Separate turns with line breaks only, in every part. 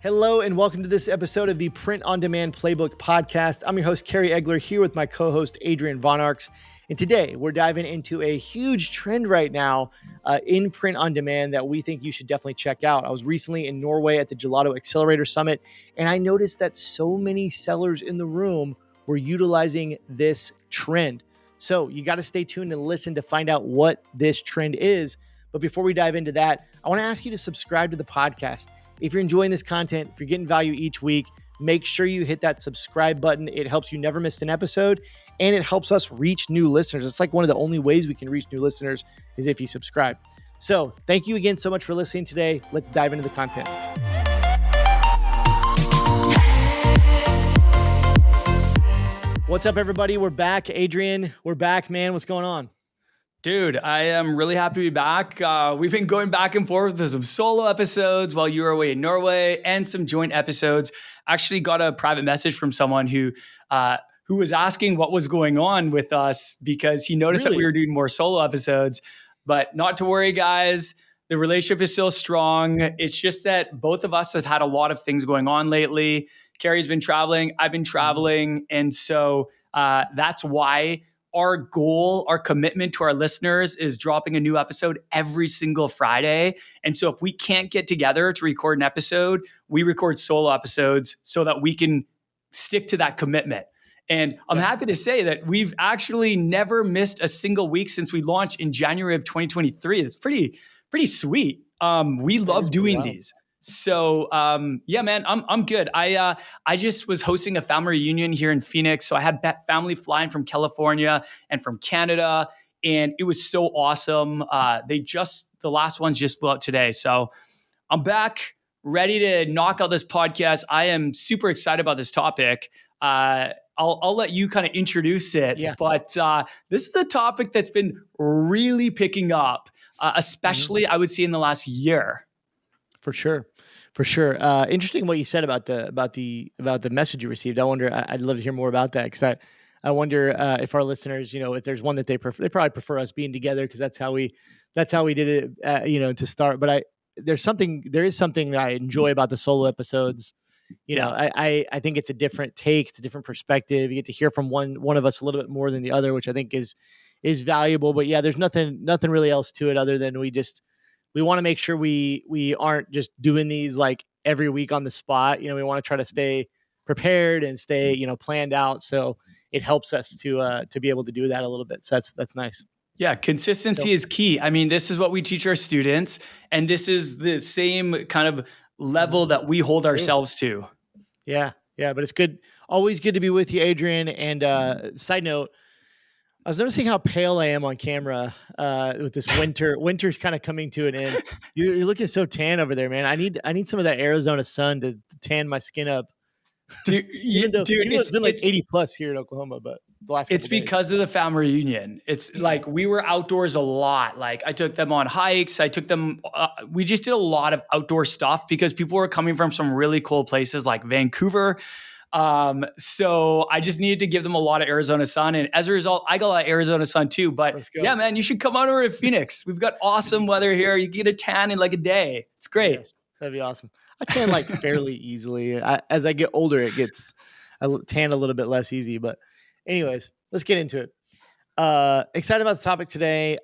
Hello and welcome to this episode of the Print on Demand Playbook podcast. I'm your host, Kerry Egeler, here with my co-host, Adrian Von Arx. And today we're diving into a huge trend right now in print on demand that we think you should definitely check out. I was recently in Norway at the Gelato Accelerator Summit, and I noticed that so many sellers in the room were utilizing this trend. So you got to stay tuned and listen to find out what this trend is. But before we dive into that, I want to ask you to subscribe to the podcast. If you're enjoying this content, if you're getting value each week, make sure you hit that subscribe button. It helps you never miss an episode, and it helps us reach new listeners. It's like one of the only ways we can reach new listeners is if you subscribe. So thank you again so much for listening today. Let's dive into the content. What's up, everybody? We're back. Adrian, we're back, man. What's going on?
Dude, I am really happy to be back. We've been going back and forth with some solo episodes while you were away in Norway and some joint episodes. Actually got a private message from someone who was asking what was going on with us because he noticed that we were doing more solo episodes. But not to worry, guys. The relationship is still strong. It's just that both of us have had a lot of things going on lately. Kerry's been traveling. I've been traveling. And so that's why our goal, our commitment to our listeners is dropping a new episode every single Friday. And so if we can't get together to record an episode, we record solo episodes so that we can stick to that commitment. And I'm happy to say that we've actually never missed a single week since we launched in January of 2023. It's pretty sweet. We love doing these. So, yeah, man, I'm good. I just was hosting a family reunion here in Phoenix. So I had family flying from California and from Canada, and it was so awesome. The last ones just flew out today. So I'm back ready to knock out this podcast. I am super excited about this topic. I'll let you kind of introduce it, but this is a topic that's been really picking up, especially I would say in the last year.
For sure. Interesting what you said about the message you received. I'd love to hear more about that because I wonder if our listeners, if there's one that they prefer, they probably prefer us being together because that's how we did it, to start. But there is something that I enjoy about the solo episodes. I think it's a different take, it's a different perspective. You get to hear from one of us a little bit more than the other, which I think is valuable. But yeah, there's nothing really else to it other than we want to make sure we aren't just doing these like every week on the spot. We want to try to stay prepared and stay, planned out. So it helps us to be able to do that a little bit. So that's nice.
Yeah. Consistency is key. I mean, this is what we teach our students, and this is the same kind of level that we hold ourselves to.
Yeah. But it's good. Always good to be with you, Adrian. And side note, I was noticing how pale I am on camera with this winter. Winter's kind of coming to an end. You're looking so tan over there, man. I need some of that Arizona sun to tan my skin up.
Dude,
even though it's been like 80 plus here in Oklahoma, but the last
it's because of the family reunion. It's like we were outdoors a lot. Like I took them on hikes. I took them. We just did a lot of outdoor stuff because people were coming from some really cool places like Vancouver. So I just needed to give them a lot of Arizona sun. And as a result, I got a lot of Arizona sun too. But yeah, man, you should come on over to Phoenix. We've got awesome weather here. You get a tan in like a day. It's great.
Yes, that'd be awesome. I tan like fairly easily. As I get older, I tan a little bit less easy. But anyways, let's get into it. Excited about the topic today.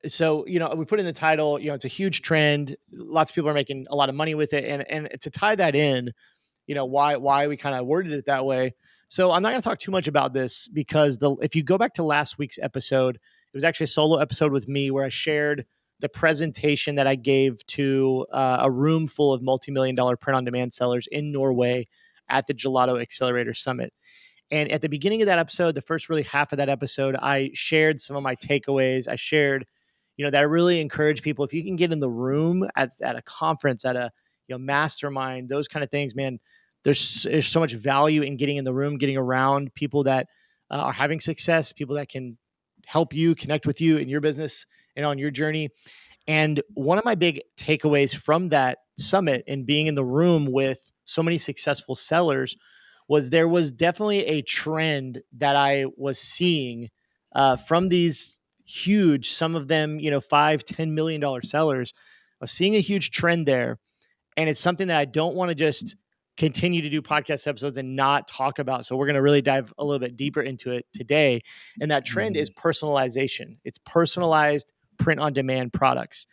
So, we put in the title, it's a huge trend. Lots of people are making a lot of money with it. And to tie that in, why we kind of worded it that way. So I'm not going to talk too much about this because if you go back to last week's episode, it was actually a solo episode with me where I shared the presentation that I gave to a room full of multi-million-dollar print-on-demand sellers in Norway at the Gelato Accelerator Summit. And at the beginning of that episode, the first really half of that episode, I shared some of my takeaways. I shared, that I really encourage people, if you can get in the room at a conference, at a mastermind, those kind of things, man, there's so much value in getting in the room, getting around people that are having success, people that can help you, connect with you in your business and on your journey. And one of my big takeaways from that summit and being in the room with so many successful sellers was there was definitely a trend that I was seeing from these huge, some of them, $5-10 million sellers. I was seeing a huge trend there. And it's something that I don't want to just continue to do podcast episodes and not talk about. So we're going to really dive a little bit deeper into it today. And that trend is personalization. It's personalized print on demand products.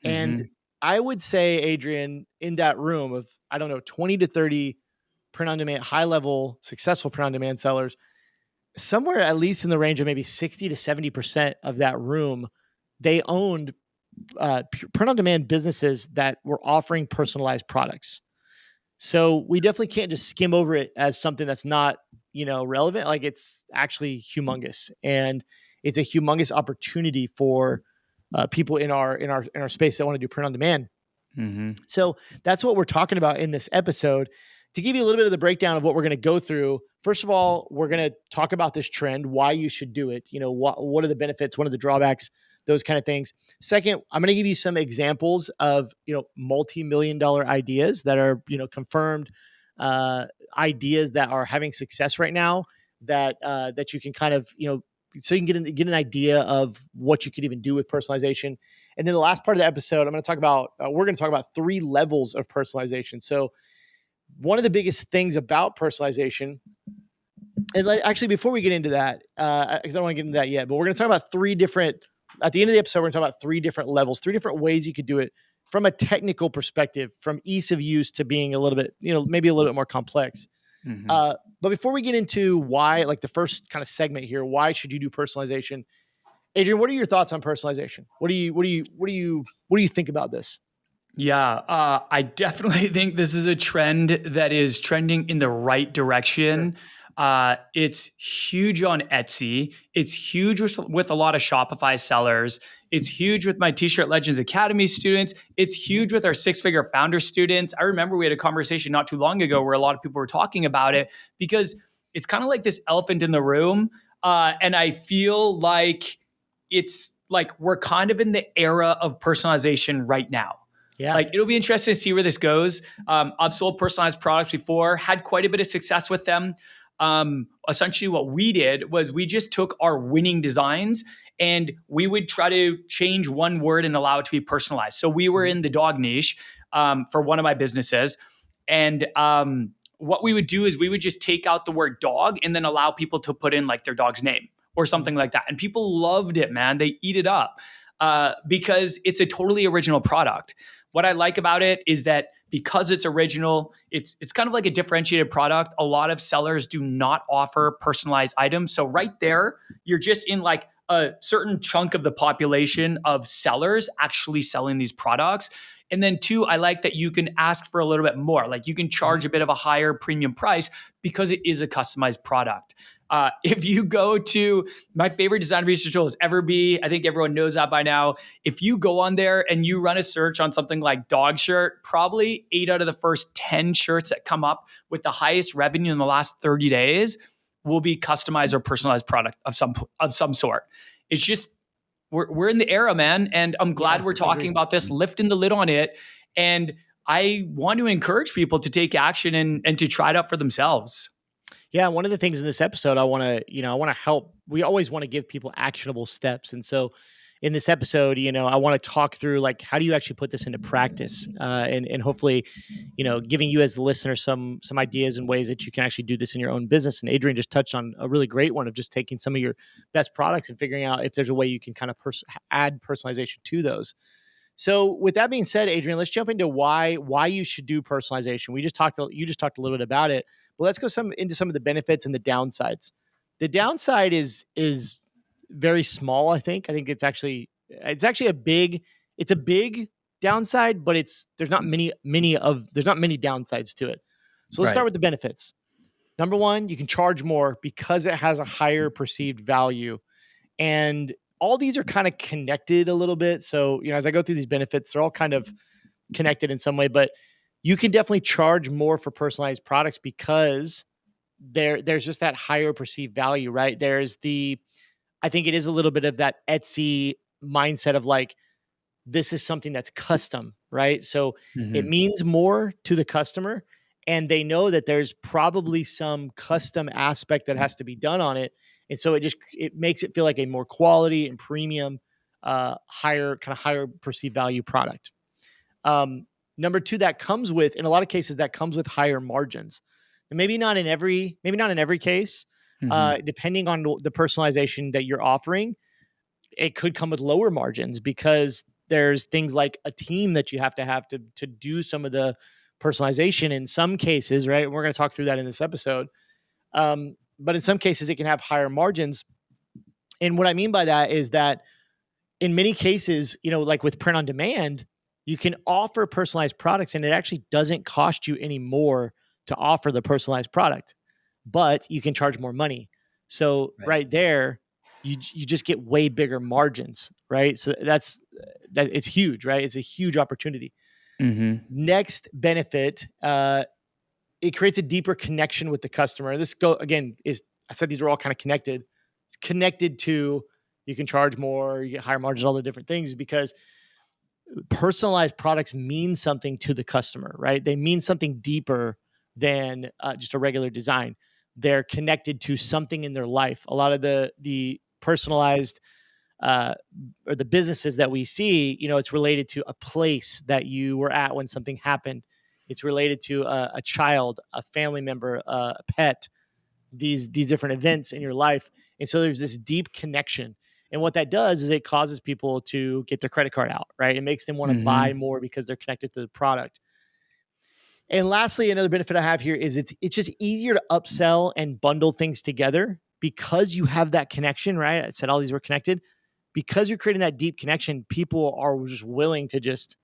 And I would say, Adrian, in that room of, I don't know, 20 to 30 print on demand, high level, successful print on demand sellers, somewhere at least in the range of maybe 60 to 70% of that room, they owned print on demand businesses that were offering personalized products. So we definitely can't just skim over it as something that's not, relevant. Like, it's actually humongous, and it's a humongous opportunity for people in our space that want to do print on demand. So that's what we're talking about in this episode. To give you a little bit of the breakdown of what we're going to go through, first of all, we're going to talk about this trend, why you should do it. What are the benefits? What are the drawbacks? Those kind of things. Second, I'm going to give you some examples of, multi-million dollar ideas that are, confirmed ideas that are having success right now that you can kind of, so you can get an idea of what you could even do with personalization. And then the last part of the episode, I'm going to talk about, we're going to talk about 3 levels of personalization. So one of the biggest things about personalization, and actually before we get into that, because I don't want to get into that yet, but we're going to talk about 3 different, at the end of the episode, we're going to talk about 3 different levels, 3 different ways you could do it from a technical perspective, from ease of use to being a little bit, maybe a little bit more complex. But before we get into why, like the first kind of segment here, why should you do personalization? Adrian, what are your thoughts on personalization? What do you think about this?
Yeah, I definitely think this is a trend that is trending in the right direction. It's huge on Etsy. It's huge with a lot of Shopify sellers. It's huge with my T-Shirt Legends Academy students. It's huge with our 6-figure founder students. I remember we had a conversation not too long ago where a lot of people were talking about it because it's kind of like this elephant in the room. And I feel like it's like we're kind of in the era of personalization right now.
Yeah.
Like, it'll be interesting to see where this goes. I've sold personalized products before, had quite a bit of success with them. Essentially what we did was we just took our winning designs and we would try to change one word and allow it to be personalized. So we were in the dog niche for one of my businesses. And what we would do is we would just take out the word dog and then allow people to put in like their dog's name or something like that. And people loved it, man. They eat it up because it's a totally original product. What I like about it is that because it's original, it's kind of like a differentiated product. A lot of sellers do not offer personalized items. So right there, you're just in like a certain chunk of the population of sellers actually selling these products. And then 2, I like that you can ask for a little bit more. Like, you can charge a bit of a higher premium price because it is a customized product. If you go to my favorite design research tool is Everbee, I think everyone knows that by now. If you go on there and you run a search on something like dog shirt, probably 8 out of the first 10 shirts that come up with the highest revenue in the last 30 days will be customized or personalized product of some sort. It's just we're in the era, man, and I'm glad we're talking about this, lifting the lid on it, and I want to encourage people to take action and to try it out for themselves.
Yeah, one of the things in this episode I want to help. We always want to give people actionable steps, and so in this episode, I want to talk through like how do you actually put this into practice, and hopefully, giving you as the listener some ideas and ways that you can actually do this in your own business. And Adrian just touched on a really great one of just taking some of your best products and figuring out if there's a way you can kind of add personalization to those. So with that being said, Adrian, let's jump into why you should do personalization. You just talked a little bit about it, but let's go into some of the benefits and the downsides. The downside is very small. I think it's actually a big downside, but there's not many downsides to it. So let's start with the benefits. Number 1, you can charge more because it has a higher perceived value. And all these are kind of connected a little bit. So, as I go through these benefits, they're all kind of connected in some way, but you can definitely charge more for personalized products because there's just that higher perceived value, right? I think it is a little bit of that Etsy mindset of like, this is something that's custom, right? So it means more to the customer, and they know that there's probably some custom aspect that has to be done on it. And so it makes it feel like a more quality and premium, higher perceived value product. Number two, that comes with, in a lot of cases, that comes with higher margins. And maybe not in every case,
Mm-hmm.
depending on the personalization that you're offering, it could come with lower margins because there's things like a team that you have to do some of the personalization in some cases, right? We're going to talk through that in this episode. But in some cases, it can have higher margins. And what I mean by that is that in many cases, like with print on demand, you can offer personalized products and it actually doesn't cost you any more to offer the personalized product, but you can charge more money. So
Right.
right there, you just get way bigger margins, right? So that it's huge, right? It's a huge opportunity.
Mm-hmm.
Next benefit, it creates a deeper connection with the customer. This go again is I said these are all kind of connected. It's connected to you can charge more, you get higher margins, all the different things because personalized products mean something to the customer, right? They mean something deeper than just a regular design. They're connected to something in their life. A lot of the personalized uh, or the businesses that we see, it's related to a place that you were at when something happened. It's related to a child, a family member, a pet, these different events in your life. And so there's this deep connection. And what that does is it causes people to get their credit card out, right? It makes them want to buy
Mm-hmm.
more because they're connected to the product. And lastly, another benefit I have here is it's just easier to upsell and bundle things together because you have that connection, right? I said all these were connected. Because you're creating that deep connection, people are just willing to just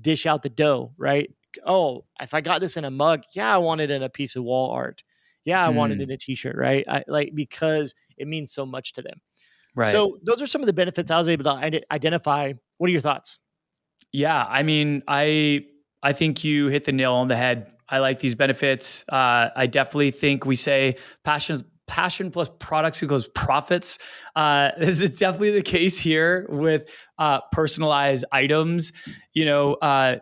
dish out the dough, right? Oh, if I got this in a mug, yeah, I want it in a piece of wall art. Yeah, I want it in
Mm.
a t-shirt, right? Because it means so much to them.
Right.
So those are some of the benefits I was able to identify. What are your thoughts?
Yeah, I mean, I think you hit the nail on the head. I like these benefits. I definitely think we say passion plus products equals profits. This is definitely the case here with personalized items. You know, I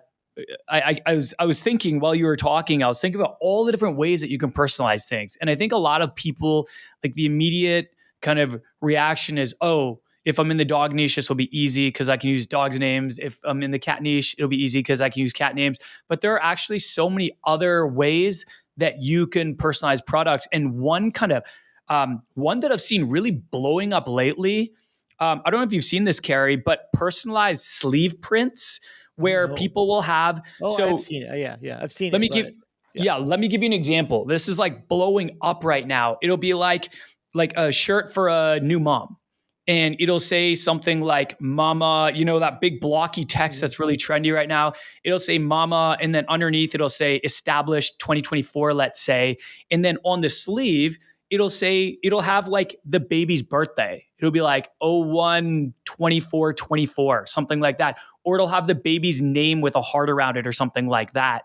was thinking while you were talking, I was thinking about all the different ways that you can personalize things, and I think a lot of people like the immediate kind of reaction is, oh, if I'm in the dog niche, this will be easy because I can use dogs' names. If I'm in the cat niche, it'll be easy because I can use cat names. But there are actually so many other ways that you can personalize products. And one that I've seen really blowing up lately. I don't know if you've seen this, Kerry, but personalized sleeve prints where
No.
people will have.
Oh, I have
So
seen it. Yeah, I've seen
let
it,
me give
but yeah.
yeah, let me give you an example. This is like blowing up right now. It'll be like a shirt for a new mom. And it'll say something like mama, that big blocky text
Mhm.
that's really trendy right now. It'll say mama, and then underneath it'll say established 2024, let's say. And then on the sleeve, it'll have like the baby's birthday. It'll be like 01/24/24, something like that. Or it'll have the baby's name with a heart around it or something like that.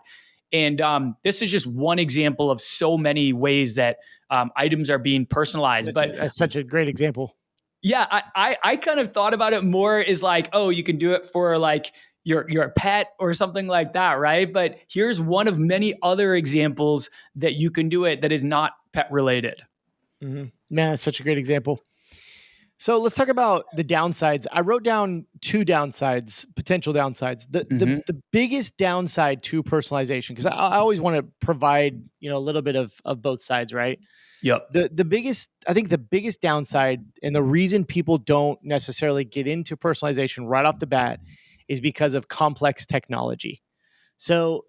And this is just one example of so many ways that items are being personalized. But
That's such a great example.
yeah, I kind of thought about it more as like, oh, you can do it for like your pet or something like that, right? But here's one of many other examples that you can do it that is not pet related.
Man, that's such a great example. So let's talk about the downsides. I wrote down two downsides, potential downsides. The the
Mm-hmm.
the biggest downside to personalization, because I always want to provide a little bit of both sides, right?
Yep.
The biggest downside and the reason people don't necessarily get into personalization right off the bat is because of complex technology. So,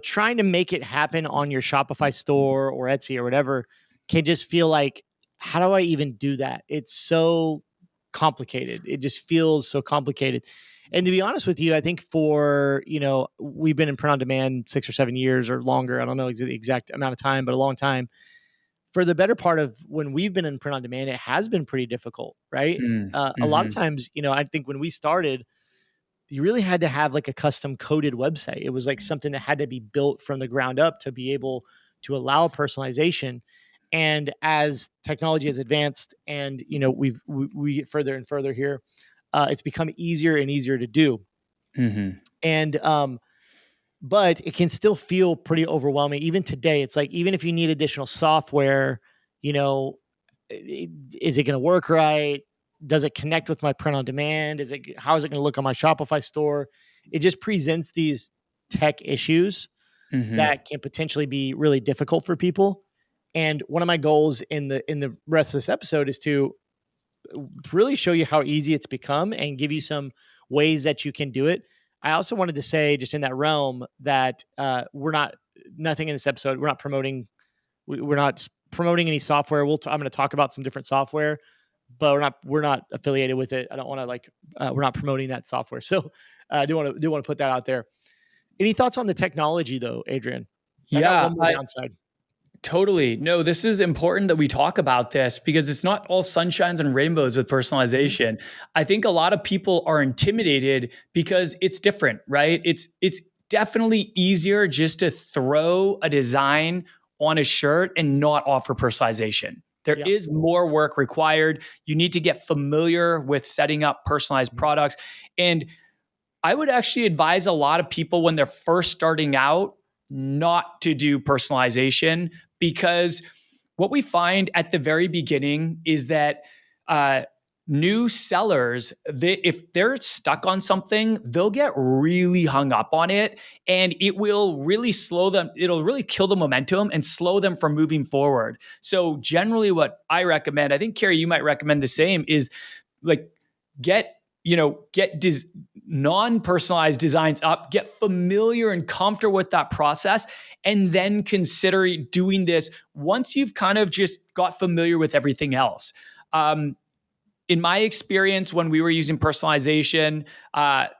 trying to make it happen on your Shopify store or Etsy or whatever can just feel like, how do I even do that? It's so complicated. It just feels so complicated. And to be honest with you, I think we've been in print on demand 6 or 7 years or longer. I don't know the exact amount of time, but a long time. For the better part of when we've been in print on demand, it has been pretty difficult, right? A lot of
Mm-hmm.
times, I think when we started, you really had to have like a custom coded website. It was like something that had to be built from the ground up to be able to allow personalization. And as technology has advanced and we get further and further here, it's become easier and easier to do.
Mm-hmm.
And but it can still feel pretty overwhelming. Even today, it's like even if you need additional software, you know, is it going to work right? Does it connect with my print on demand? How is it going to look on my Shopify store? It just presents these tech issues
Mhm.
that can potentially be really difficult for people. And one of my goals in the rest of this episode is to really show you how easy it's become and give you some ways that you can do it. I also wanted to say, just in that realm, that we're not nothing in this episode. We're not promoting. We're not promoting any software. I'm going to talk about some different software, but we're not affiliated with it. I don't want to we're not promoting that software. So I do want to put that out there. Any thoughts on the technology though, Adrian? I got
Yeah,
one more downside.
totally. No, this is important that we talk about this because it's not all sunshines and rainbows with
Mhm.
personalization. I think a lot of people are intimidated because it's different, right? It's definitely easier just to throw a design on a shirt and not offer personalization. There
Yep.
is more work required. You need to get familiar with setting up personalized
Mhm.
products. And I would actually advise a lot of people when they're first starting out not to do personalization because what we find at the very beginning is that uh, new sellers, if they're stuck on something, they'll get really hung up on it and it will really slow them. It'll really kill the momentum and slow them from moving forward. So, generally, what I recommend, I think, Kerry, you might recommend the same, is like get get non-personalized designs up, get familiar and comfortable with that process, and then consider doing this once you've kind of just got familiar with everything else. In my experience, when we were using personalization,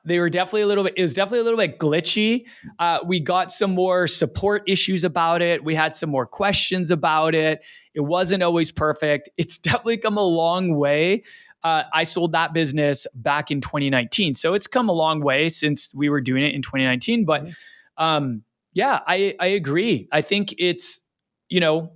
they were definitely a little bit. It was definitely a little bit glitchy. We got some more support issues about it. We had some more questions about it. It wasn't always perfect. It's definitely come a long way. I sold that business back in 2019, so it's come a long way since we were doing it in 2019. But
Mhm.
yeah, I agree. I think it's you know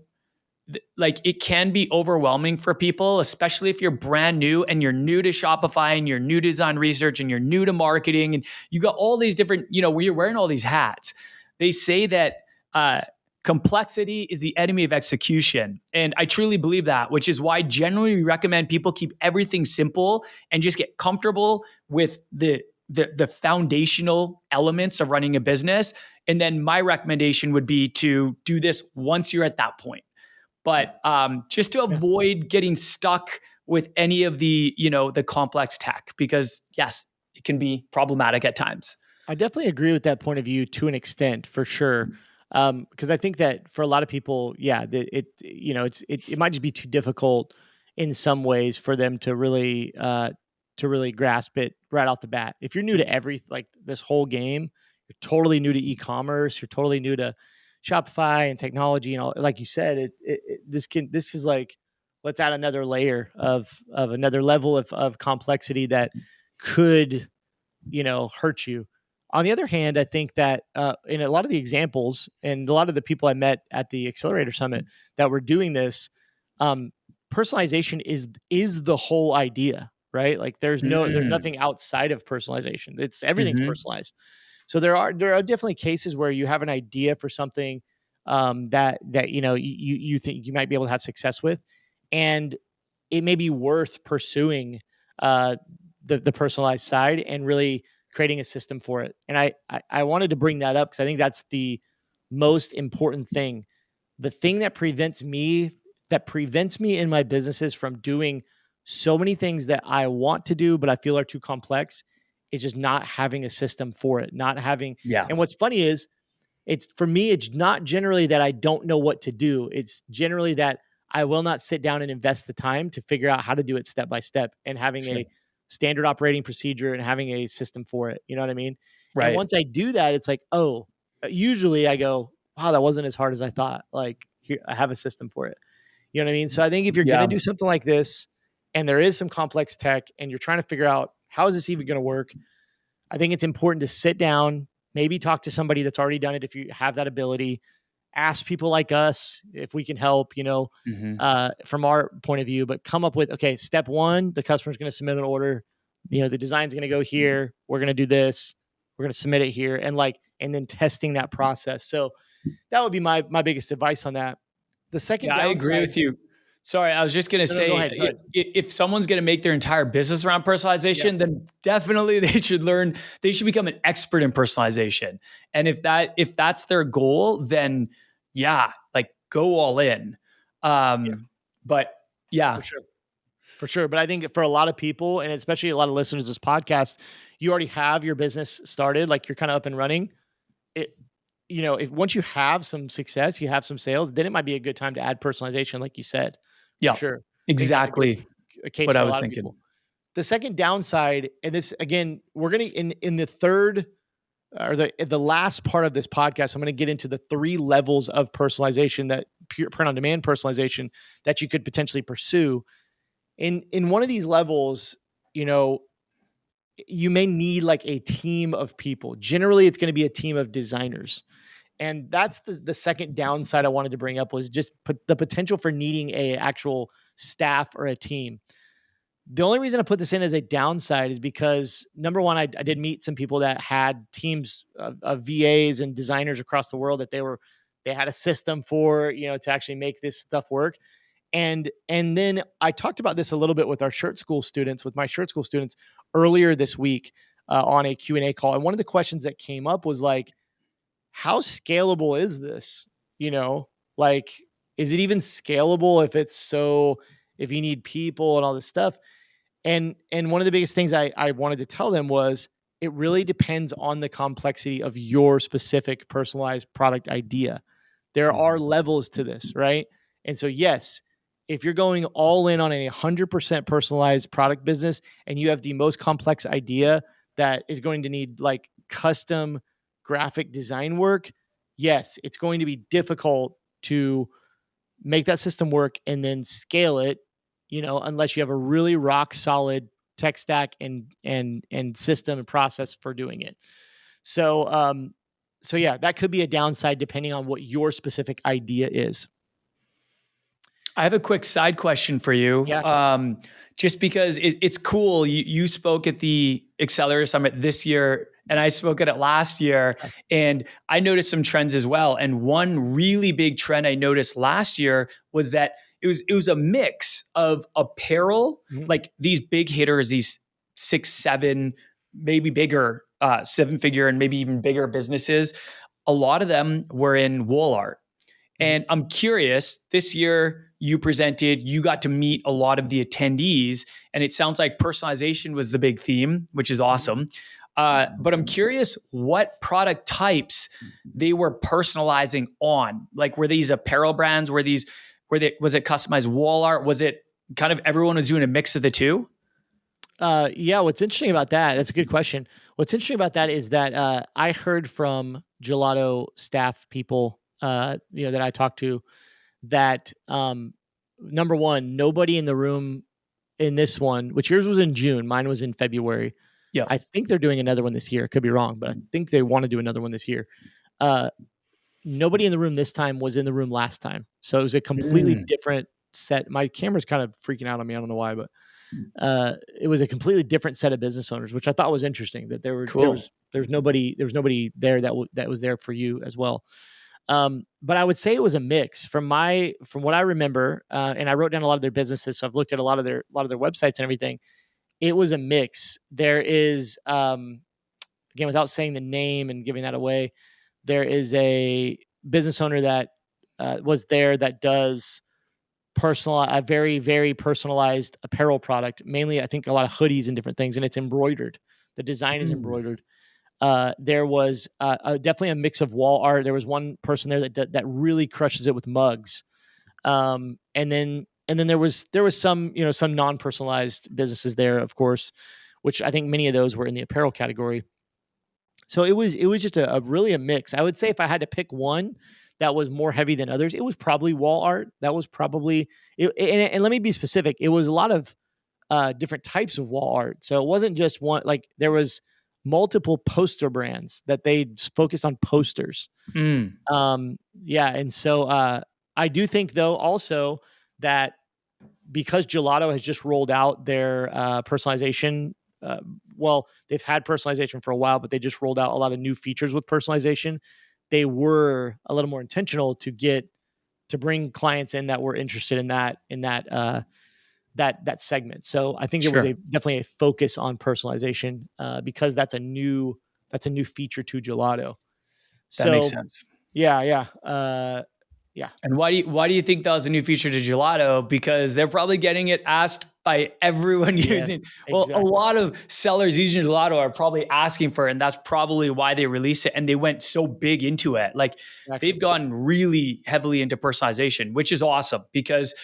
like it can be overwhelming for people, especially if you're brand new and you're new to Shopify and you're new to design research and you're new to marketing and you got all these different, where you're wearing all these hats. They say that uh, complexity is the enemy of execution. And I truly believe that, which is why generally we recommend people keep everything simple and just get comfortable with the foundational elements of running a business. And then my recommendation would be to do this once you're at that point, but just to
Yeah.
avoid getting stuck with any of the complex tech, because yes, it can be problematic at times.
I definitely agree with that point of view to an extent, for sure. Because I think that for a lot of people, yeah, it might just be too difficult in some ways for them to really grasp it right off the bat. If you're new to like this whole game, you're totally new to e-commerce, you're totally new to Shopify and technology and all. Like you said, this is like, let's add another layer of another level of complexity that could, hurt you. On the other hand, I think that in a lot of the examples and a lot of the people I met at the Accelerator Summit that were doing this, um, personalization is the whole idea, right? Like there's
Mm.
nothing outside of personalization. It's everything's
Hmm.
personalized. So there are definitely cases where you have an idea for something that you think you might be able to have success with, and it may be worth pursuing uh, the personalized side and really creating a system for it. And I wanted to bring that up because I think that's the most important thing. The thing that prevents me in my businesses from doing so many things that I want to do, but I feel are too complex, is just not having a system for it. Not having,
Yeah.
and what's funny is it's for me, it's not generally that I don't know what to do. It's generally that I will not sit down and invest the time to figure out how to do it step by step and having
Sure.
a standard operating procedure and having a system for it. You know what I mean? And
Right.
once I do that, it's like, oh, usually I go, wow, that wasn't as hard as I thought. Like, here, I have a system for it. You know what I mean? So I think if you're going to
Yeah.
do something like this and there is some complex tech and you're trying to figure out how is this even going to work, I think it's important to sit down, maybe talk to somebody that's already done it if you have that ability. Ask people like us if we can help,
Hmm.
from our point of view, but come up with, okay, step one, the customer's going to submit an order. The design's going to go here. We're going to do this. We're going to submit it here. And then testing that process. So that would be my biggest advice on that. The second
Yeah, I agree
downside.
with you. Sorry, I was just going to
No, go
say,
ahead. Go ahead.
if someone's going to make their entire business around
Yeah.
personalization, then definitely they should become an expert in personalization. And if that's their goal, then yeah, like go all in.
Yeah,
But
for
yeah,
sure. For sure. But I think for a lot of people, and especially a lot of listeners to this podcast, you already have your business started, like you're kind of up and running. It, if once you have some success, you have some sales, then it might be a good time to add personalization, like you said, for
yeah,
sure. I think that's
exactly
a case
what
for
I
a
was
lot of
thinking.
people. The second downside, and this again, we're gonna in the third or the last part of this podcast, I'm gonna get into the three levels of personalization that pure print on demand personalization that you could potentially pursue. In one of these levels, you know, you may need like a team of people. Generally, it's going to be a team of designers. And that's the second downside I wanted to bring up was just put the potential for needing a actual staff or a team. The only reason I put this in as a downside is because number one, I did meet some people that had teams of VAs and designers across the world that they had a system for, to actually make this stuff work. And then I talked about this a little bit with our shirt school students, with my shirt school students earlier this week on a Q&A call. And one of the questions that came up was like, how scalable is this? You know, like, is it even scalable if you need people and all this stuff? And one of the biggest things I wanted to tell them was it really depends on the complexity of your specific personalized product idea. There are levels to this, right? And so, yes, if you're going all in on a 100% personalized product business and you have the most complex idea that is going to need like custom graphic design work, yes, it's going to be difficult to make that system work and then scale it, unless you have a really rock solid tech stack and system and process for doing it. So yeah, that could be a downside depending on what your specific idea is.
I have a quick side question for you.
Yeah.
Just because it's cool. You spoke at the Accelerator Summit this year, and I spoke at it last year, and I noticed some trends as well. And one really big trend I noticed last year was that it was a mix of apparel,
Mhm.
like these big hitters, these 6, 7, maybe bigger, 7-figure and maybe even bigger businesses. A lot of them were in wall art.
Mhm.
And I'm curious, this year you presented, you got to meet a lot of the attendees, and it sounds like personalization was the big theme, which is
Mhm.
awesome. But I'm curious what product types they were personalizing on. Like, were these apparel brands? Was it customized wall art? Was it kind of everyone was doing a mix of the two?
Yeah, what's interesting about that, that's a good question. What's interesting about that is that I heard from Gelato staff people, that I talked to that number one, nobody in the room in this one, which yours was in June, mine was in February.
Yeah.
I think they're doing another one this year. Could be wrong, but I think they want to do another one this year. Uh, Nobody in the room this time was in the room last time, so it was a completely
Mm.
different set. My camera's kind of freaking out on me. I don't know why, but it was a completely different set of business owners, which I thought was interesting. That
Cool.
there was nobody there that was there for you as well. But I would say it was a mix from what I remember, and I wrote down a lot of their businesses, so I've looked at a lot of their websites and everything. It was a mix. There is again, without saying the name and giving that away, there is a business owner that was there that does a very very personalized apparel product. Mainly, I think a lot of hoodies and different things, and it's embroidered. The design is
Mm.
embroidered. There was definitely a mix of wall art. There was one person there that really crushes it with mugs. And then there was some non personalized businesses there, of course, which I think many of those were in the apparel category. So it was just a really a mix. I would say if I had to pick one that was more heavy than others, it was probably wall art. That was probably and let me be specific. It was a lot of different types of wall art. So it wasn't just one. Like there was multiple poster brands that they focused on posters.
Mm.
Yeah, and so I do think though also that because Gelato has just rolled out their personalization. Well, they've had personalization for a while, but they just rolled out a lot of new features with personalization. They were a little more intentional to get to bring clients in that were interested in that segment. So I think it was
Sure.
definitely a focus on personalization, because that's a new feature to Gelato.
That makes
So
sense.
yeah,
And why do you think that was a new feature to Gelato? Because they're probably getting it asked by everyone
yes,
using. Well, a
exactly,
lot of sellers using Gelato are probably asking for it, and that's probably why they released it. And they went so big into it. Like they've
exactly.
gone really heavily into personalization, which is awesome because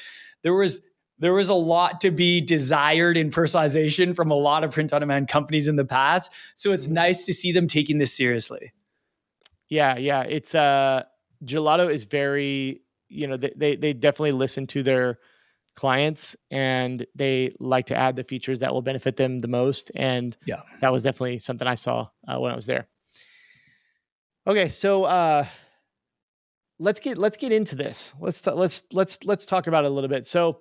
there was there was a lot to be desired in personalization from a lot of print on demand companies in the past. So it's
Mhm.
nice to see them taking this seriously.
Yeah, yeah. It's Gelato is very, they definitely listen to their clients, and they like to add the features that will benefit them the most. And
Yeah.
that was definitely something I saw when I was there. Okay, so let's get into this. Let's talk about it a little bit. So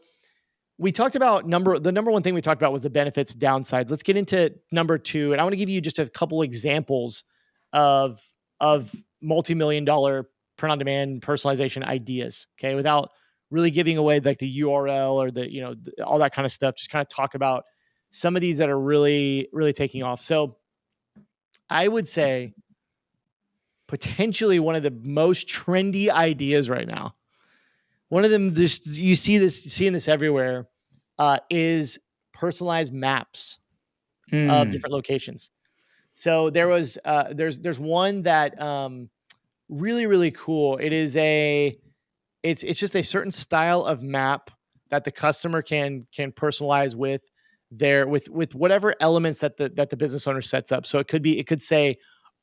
we talked about the number one thing we talked about was the benefits, downsides. Let's get into number two, and I want to give you just a couple examples of multi-million dollar print on demand personalization ideas. Okay, without really giving away like the URL or all that kind of stuff. Just kind of talk about some of these that are really taking off. So I would say potentially one of the most trendy ideas right now. One of them, you seeing this everywhere, is personalized maps of
Mm.
different locations. So there's one that really cool. It's just a certain style of map that the customer can personalize with whatever elements that the business owner sets up. So it could say,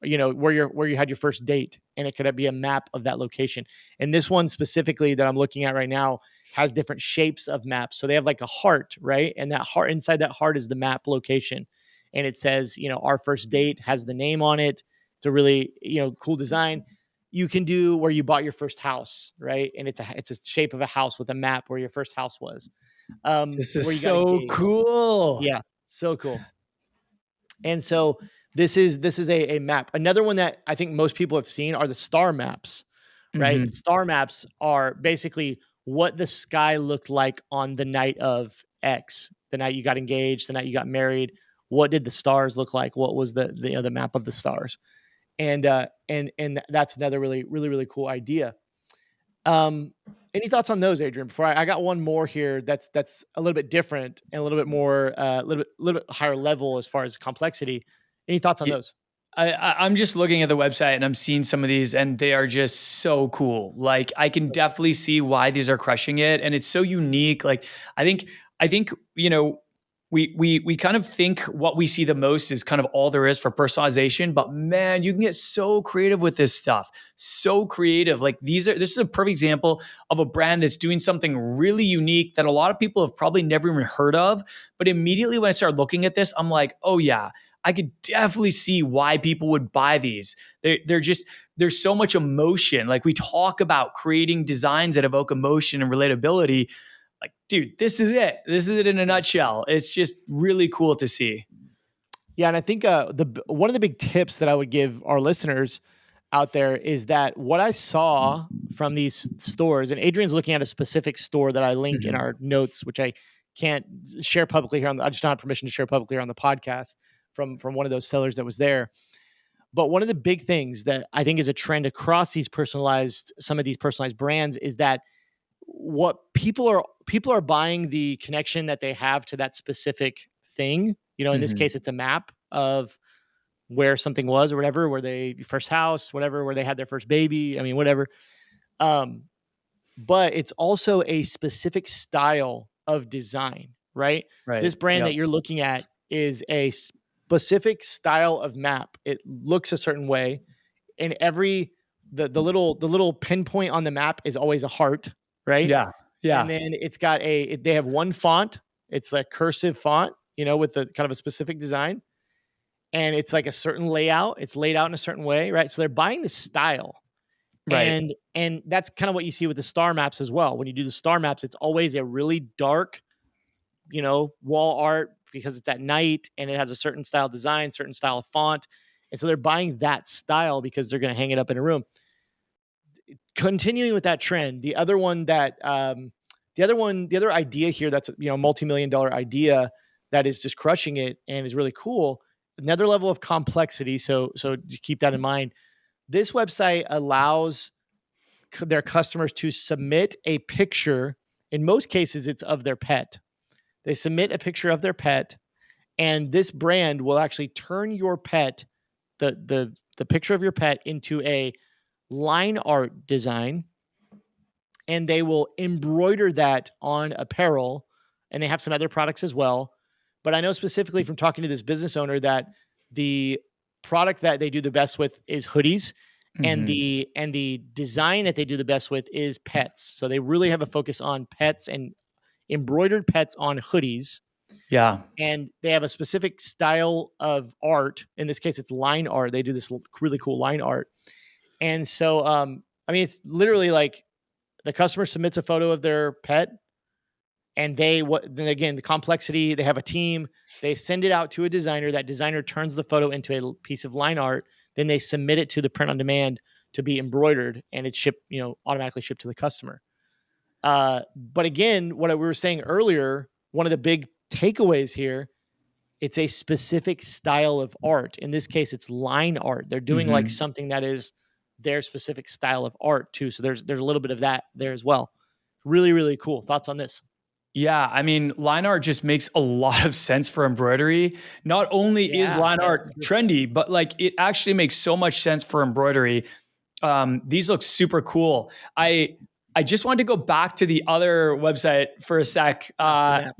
where you had your first date, and it could be a map of that location. And this one specifically that I'm looking at right now has different shapes of maps. So they have like a heart, right? And that heart, inside that heart, is the map location. And it says, our first date, has the name on it. It's a really, cool design. You can do where you bought your first house, right? And it's a shape of a house with a map where your first house was,
This
where
is
you got
so
engaged.
cool.
Yeah, so cool. And so this is a map. Another one that I think most people have seen are the star maps, right?
Mhm.
Star maps are basically what the sky looked like on the night of X, the night you got engaged, the night you got married. What did the stars look like? What was the map of the stars? And that's another really cool idea. Um, any thoughts on those, Adrian? Before I got one more here that's a little bit different and a little bit more, little bit higher level as far as complexity. Any thoughts on
Yeah,
those?
I'm just looking at the website and I'm seeing some of these and they are just so cool. Like I can definitely see why these are crushing it and it's so unique. Like I think we kind of think what we see the most is kind of all there is for personalization, but man, you can get so creative with this stuff. So creative. Like this is a perfect example of a brand that's doing something really unique that a lot of people have probably never even heard of, but immediately when I started looking at this, I'm like, "Oh yeah, I could definitely see why people would buy these. They're just there's so much emotion. Like we talk about creating designs that evoke emotion and relatability. Like, dude, this is it. This is it in a
Yeah.
nutshell. It's just really cool to see.
Yeah, and I think one of the big tips that I would give our listeners out there is that what I saw from these stores, and Adrian's looking at a specific store that I linked in
Mhm.
our notes, which I can't share publicly here I just don't have permission to share publicly here on the podcast from one of those sellers that was there. But one of the big things that I think is a trend across some of these personalized brands is that what people are buying the connection that they have to that specific thing. In this
Mhm.
case, it's a map of where something was or whatever, where they first house, whatever, where they had their first baby. I mean, whatever. Um, but it's also a specific style of design, right?
Right.
This brand that
Yep.
you're looking at is a specific style of map. It looks a certain way, and the little pinpoint on the map is always a heart, right?
Yeah.
And
Yeah.
then they have one font. It's a cursive font, with a kind of a specific design, and it's like a certain layout. It's laid out in a certain way, right? So they're buying the style,
Right.
and that's kind of what you see with the star maps as well. When you do the star maps, it's always a really dark, wall art because it's at night and it has a certain style design, certain style of font. And so they're buying that style because they're going to hang it up in a room. continuing with that trend, the other idea here that's multi-million-dollar idea that is just crushing it and is really cool. Another level of complexity. So keep that in mind. This website allows their customers to submit a picture. In most cases, it's of their pet. They submit a picture of their pet, and this brand will actually turn your pet, the picture of your pet, into a line art design, and they will embroider that on apparel, and they have some other products as well. But I know specifically from talking to this business owner that the product that they do the best with is hoodies, and the design that they do the best with is pets. So they really have a focus on pets and embroidered pets on hoodies.
Yeah.
And they have a specific style of art. In this case, it's line art. They do this really cool line art. And so, it's literally like the customer submits a photo of their pet, and then again, the complexity, they have a team, they send it out to a designer. That designer turns the photo into a piece of line art. Then they submit it to the print on demand to be embroidered, and it's shipped, automatically shipped to the customer. But again, what we were saying earlier, one of the big takeaways here, it's a specific style of art. In this case, it's line art. They're doing like something that is their specific style of art too. So there's a little bit of that there as well. Really, really cool. Thoughts on this?
Yeah, I mean, line art just makes a lot of sense for embroidery. Not only is line art trendy, but like it actually makes so much sense for embroidery. These look super cool. I just wanted to go back to the other website for a sec about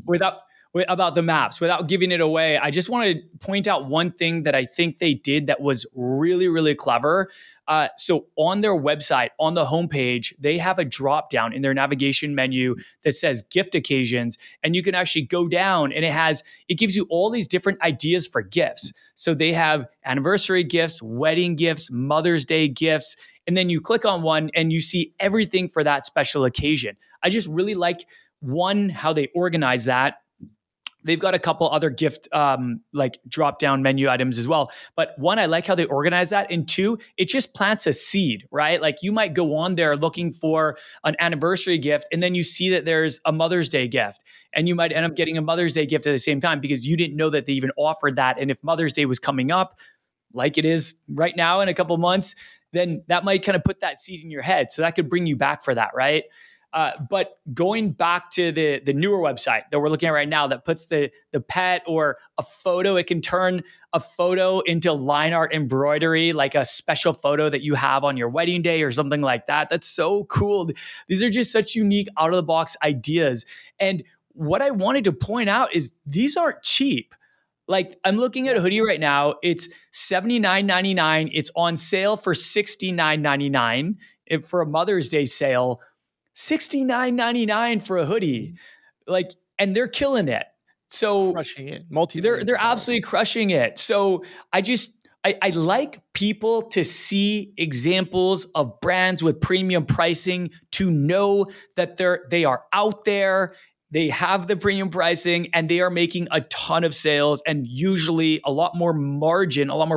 the maps, without giving it away. I just want to point out one thing that I think they did that was really, really clever. So on their website, on the homepage, they have a drop down in their navigation menu that says gift occasions. And you can actually go down, and it gives you all these different ideas for gifts. So they have anniversary gifts, wedding gifts, Mother's Day gifts. And then you click on one and you see everything for that special occasion. I just really like, one, how they organize that. They've got a couple other gift like drop down menu items as well. But one, I like how they organize that. And two, it just plants a seed, right? Like you might go on there looking for an anniversary gift, and then you see that there's a Mother's Day gift, and you might end up getting a Mother's Day gift at the same time because you didn't know that they even offered that. And if Mother's Day was coming up, like it is right now in a couple months, then that might kind of put that seed in your head. So that could bring you back for that, right? But going back to the newer website that we're looking at right now that puts the pet or a photo, it can turn a photo into line art embroidery, like a special photo that you have on your wedding day or something like that. That's so cool. These are just such unique out of the box ideas. And what I wanted to point out is these aren't cheap. Like I'm looking at a hoodie right now. It's $79.99. It's on sale for $69.99 for a Mother's Day sale. $69.99 for a hoodie. Like, and they're killing it. So
crushing it.
They're absolutely crushing it. So I like people to see examples of brands with premium pricing, to know that they are out there. They have the premium pricing, and they are making a ton of sales, and usually a lot more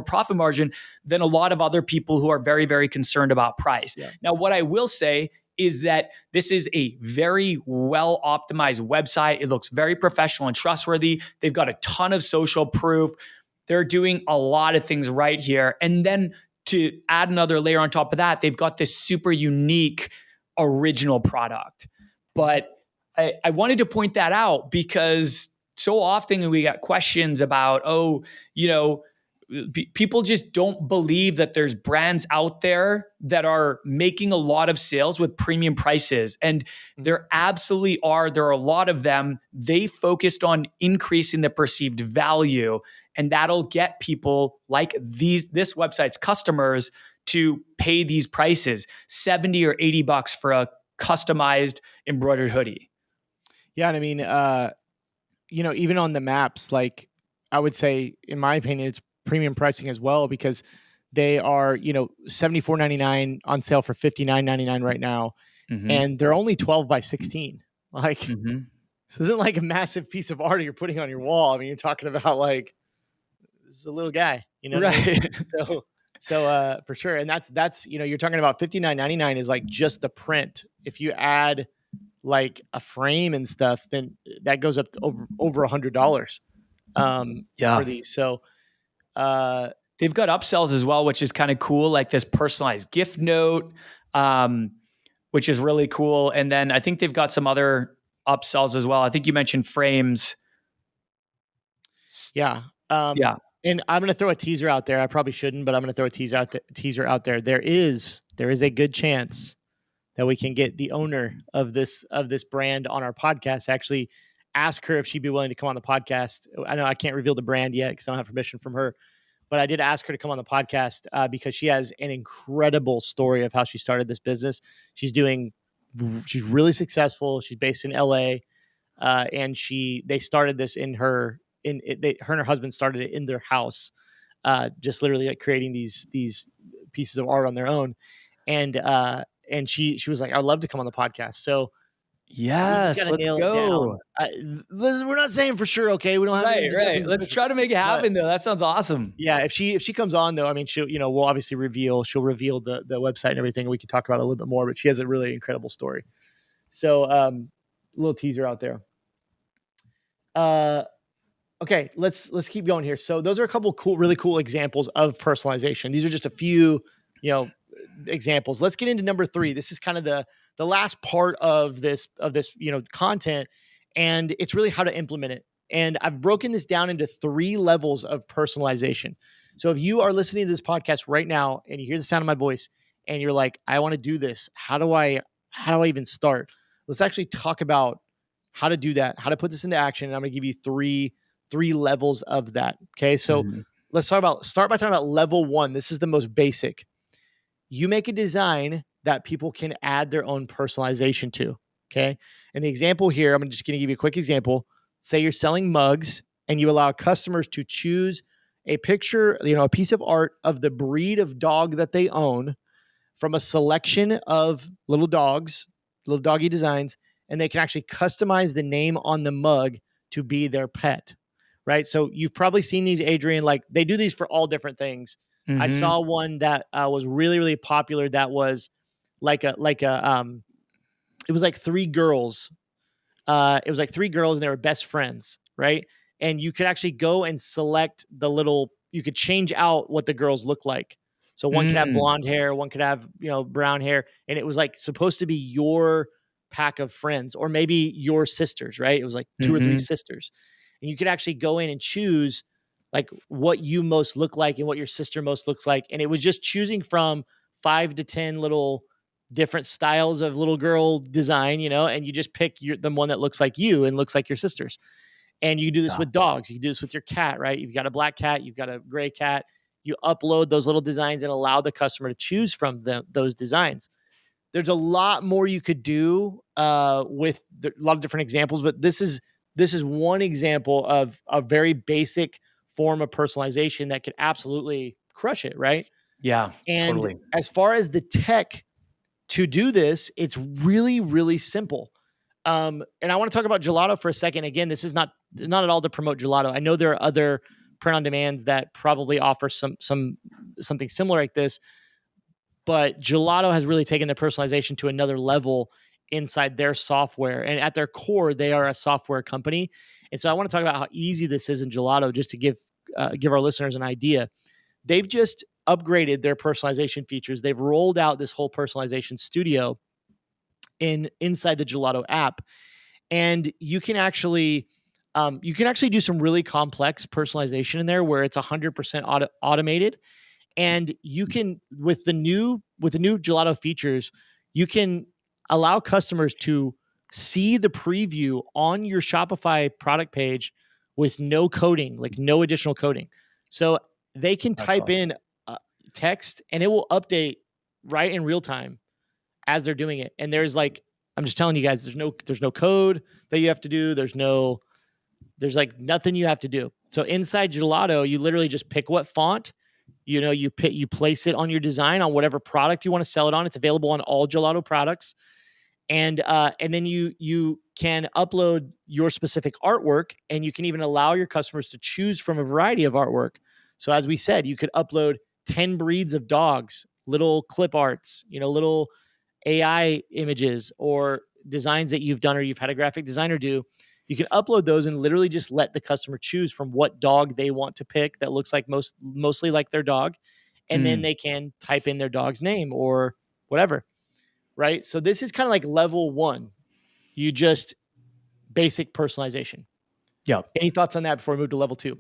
profit margin than a lot of other people who are very, very concerned about price. Yeah. Now, what I will say is that this is a very well optimized website. It looks very professional and trustworthy. They've got a ton of social proof. They're doing a lot of things right here. And then to add another layer on top of that, they've got this super unique original product. But I wanted to point that out because so often we get questions about, people just don't believe that there's brands out there that are making a lot of sales with premium prices. And there absolutely are. There are a lot of them. They focused on increasing the perceived value, and that'll get people like this website's customers to pay these prices, $70 or $80 for a customized embroidered hoodie.
Yeah. And I mean, even on the maps, like I would say, in my opinion, it's premium pricing as well, because they are, $74.99 on sale for $59.99 right now. Mm-hmm. And they're only 12 by 16. Like, this isn't like a massive piece of art you're putting on your wall. I mean, you're talking about like, this is a little guy,
right?
So So for sure. And that's, you're talking about $59.99 is like just the print. If you add like a frame and stuff, then that goes up to over $100 for
Yeah.
these. So uh
They've got upsells as well, which is kind of cool, like this personalized gift note, um, which is really cool. And then I think they've got some other upsells as well. I think you mentioned frames.
yeah.
Yeah.
And I'm going to throw a teaser out there. I probably shouldn't, but I'm going to throw a teaser out there. There is a good chance that we can get the owner of this brand on our podcast. Actually, ask her if she'd be willing to come on the podcast. I know I can't reveal the brand yet because I don't have permission from her, but I did ask her to come on the podcast because she has an incredible story of how she started this business. She's really successful. She's based in LA, and they started this her and her husband started it in their house, just literally like creating these pieces of art on their own. And she was like, I'd love to come on the podcast. So we just got
Yes,
to
let's
nail it
go.
down. We're not saying for sure. Okay. We don't have
Right,
anything.
right.
Nothing's
Let's
official,
try to make it
but
happen though. That sounds awesome.
yeah, if she comes on though, I mean, we'll obviously she'll reveal the website and everything. We can talk about it a little bit more, but she has a really incredible story. So, little teaser out there. Okay, let's keep going here. So those are a couple really cool examples of personalization. These are just a few, examples. Let's get into number 3. This is kind of the last part of this content, and it's really how to implement it. And I've broken this down into 3 levels of personalization. So if you are listening to this podcast right now and you hear the sound of my voice and you're like, I want to do this, how do I even start? Let's actually talk about how to do that, how to put this into action. And I'm going to give you three levels of that. Okay. So let's start by talking about level 1. This is the most basic. You make a design that people can add their own personalization to. Okay. And the example here, I'm just going to give you a quick example. Say you're selling mugs and you allow customers to choose a picture, a piece of art of the breed of dog that they own from a selection of little doggy designs, and they can actually customize the name on the mug to be their pet. Right. So you've probably seen these, Adrian, like they do these for all different things. I saw one that was really, really popular. That was it was like 3 girls. It was like 3 girls and they were best friends. Right. And you could actually go and select you could change out what the girls look like. So one could have blonde hair, one could have, brown hair. And it was like supposed to be your pack of friends or maybe your sisters, right? It was like 2 or 3 sisters. And you could actually go in and choose like what you most look like and what your sister most looks like. And it was just choosing from 5 to 10 little different styles of little girl design, and you just pick the one that looks like you and looks like your sisters. And you do this with dogs. You can do this with your cat, right? You've got a black cat, you've got a gray cat. You upload those little designs and allow the customer to choose from those designs. There's a lot more you could do with a lot of different examples, but this is one example of a very basic form of personalization that could absolutely crush it, right?
Yeah,
And
totally.
as far as the tech to do this, it's really, really simple. And I want to talk about Gelato for a second. Again, this is not at all to promote Gelato. I know there are other print on demands that probably offer something similar like this, but Gelato has really taken the personalization to another level inside their software. And at their core, they are a software company. And so I want to talk about how easy this is in Gelato, just to give our listeners an idea. They've just upgraded their personalization features. They've rolled out this whole personalization studio inside the Gelato app, and you can actually do some really complex personalization in there where it's 100% automated. And you can, with the new Gelato features, you can allow customers to see the preview on your Shopify product page with no coding, like no additional coding. So they can
That's
type
awesome.
in text and it will update right in real time as they're doing it. And I'm just telling you guys, there's no code that you have to do. There's like nothing you have to do. So inside Gelato, you literally just pick what font, you place it on your design on whatever product you want to sell it on. It's available on all Gelato products. And then you can upload your specific artwork, and you can even allow your customers to choose from a variety of artwork. So as we said, you could upload 10 breeds of dogs, little clip arts, little AI images or designs that you've done or you've had a graphic designer do. You can upload those and literally just let the customer choose from what dog they want to pick that looks like mostly like their dog. And then
Mm.
they can type in their dog's name or whatever. Right. So this is kind of like level one. You just basic personalization.
Yeah.
Any thoughts on that before we move to level two?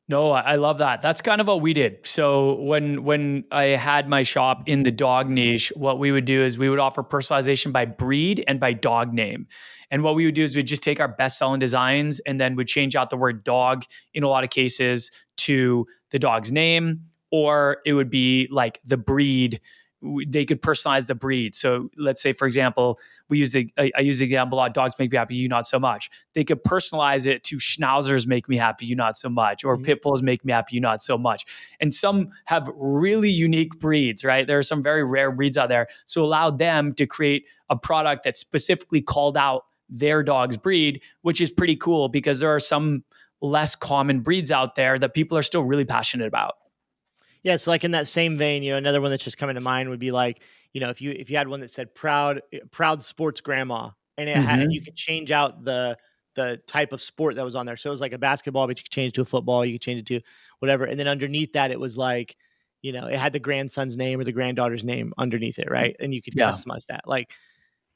No, I love that. That's kind of what we did. So when I had my shop in the dog niche, what we would do is we would offer personalization by breed and by dog name. And what we would do is we'd just take our best selling designs and then would change out the word dog in a lot of cases to the dog's name, or it would be like the breed. They could personalize the breed. So let's say, for example, I use the example a lot, dogs make me happy, you not so much. They could personalize it to schnauzers make me happy, you not so much, or pit bulls make me happy, you not so much. And some have really unique breeds, right? There are some very rare breeds out there. So allow them to create a product that specifically called out their dog's breed, which is pretty cool because there are some less common breeds out there that people are still really passionate about.
Yeah, so like in that same vein, another one that's just coming to mind would be like, if you had one that said proud sports grandma, and and you could change out the type of sport that was on there. So it was like a basketball, but you could change it to a football, you could change it to whatever. And then underneath that, it was like, it had the grandson's name or the granddaughter's name underneath it, right? And you could customize that. Like,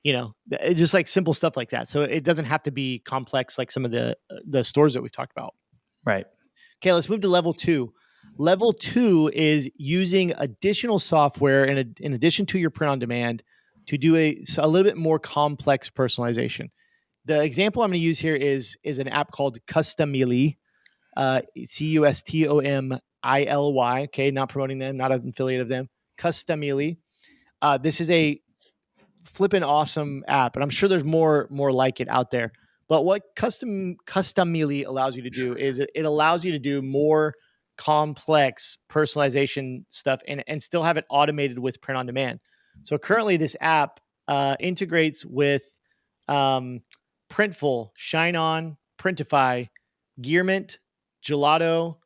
it's just like simple stuff like that. So it doesn't have to be complex like some of the stores that we've talked about.
Right.
Okay, let's move to level two. Level two is using additional software in addition to your print on demand to do a little bit more complex personalization. The example I'm going to use here is an app called Customily, Customily. Okay, not promoting them, not an affiliate of them. Customily. This is a flipping awesome app, and I'm sure there's more like it out there. But what Customily allows you to do is it allows you to do more complex personalization stuff and still have it automated with print on demand. So currently this app integrates with Printful, Shine On, Printify, Gearmint, Gelato,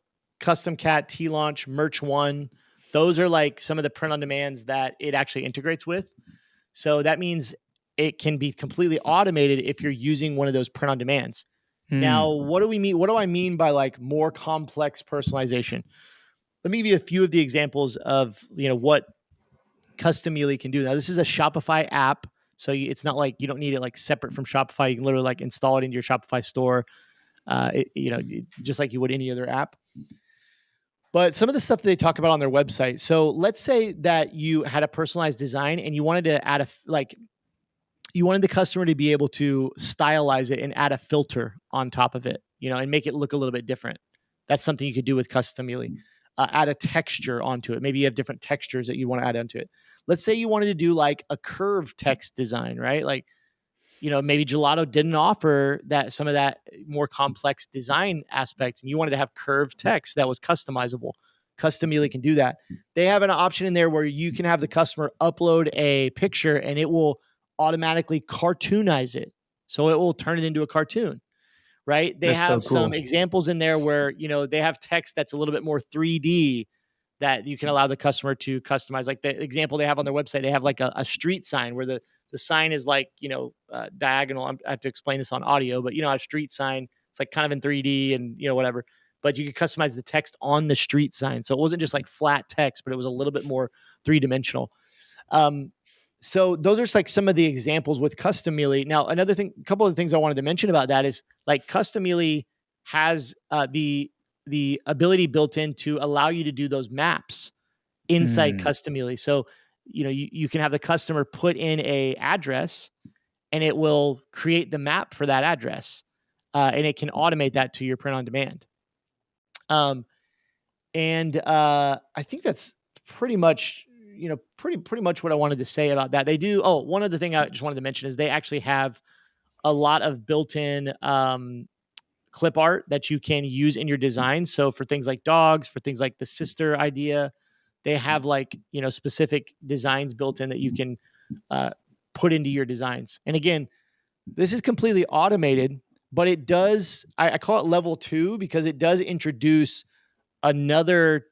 Custom Cat, T-Launch, Merch One. Those are like some of the print on demands that it actually integrates with. So that means it can be completely automated if you're using one of those print on demands. Now, what do we mean? What do I mean by like more complex personalization? Let me give you a few of the examples of what Customily can do. Now, this is a Shopify app, so it's not like you don't need it like separate from Shopify. You can literally like install it into your Shopify store, just like you would any other app. But some of the stuff that they talk about on their website. So let's say that you had a personalized design and you wanted to add you wanted the customer to be able to stylize it and add a filter on top of it, and make it look a little bit different. That's something you could do with Customily. Add a texture onto it. Maybe you have different textures that you want to add onto it. Let's say you wanted to do like a curve text design, right? Like, maybe Gelato didn't offer some of that more complex design aspects, and you wanted to have curved text that was customizable. Customily can do that. They have an option in there where you can have the customer upload a picture and it will automatically cartoonize it. So it will turn it into a cartoon, right? They
That's so
have some
cool.
examples in there where, they have text that's a little bit more 3D that you can allow the customer to customize. Like the example they have on their website, they have like a street sign where the sign is like, diagonal. I have to explain this on audio, but a street sign, it's like kind of in 3D and, whatever. But you could customize the text on the street sign. So it wasn't just like flat text, but it was a little bit more three-dimensional. So those are like some of the examples with Customily. Now, a couple of things I wanted to mention about that is like Customily has the ability built in to allow you to do those maps inside Customily. So, you can have the customer put in a address and it will create the map for that address. And it can automate that to your print on demand. I think that's pretty much, pretty much what I wanted to say about that. They do. Oh, one other thing I just wanted to mention is they actually have a lot of built-in clip art that you can use in your design. So for things like dogs, for things like the sister idea, they have like, specific designs built in that you can put into your designs. And again, this is completely automated, but it does, I call it level two because it does introduce another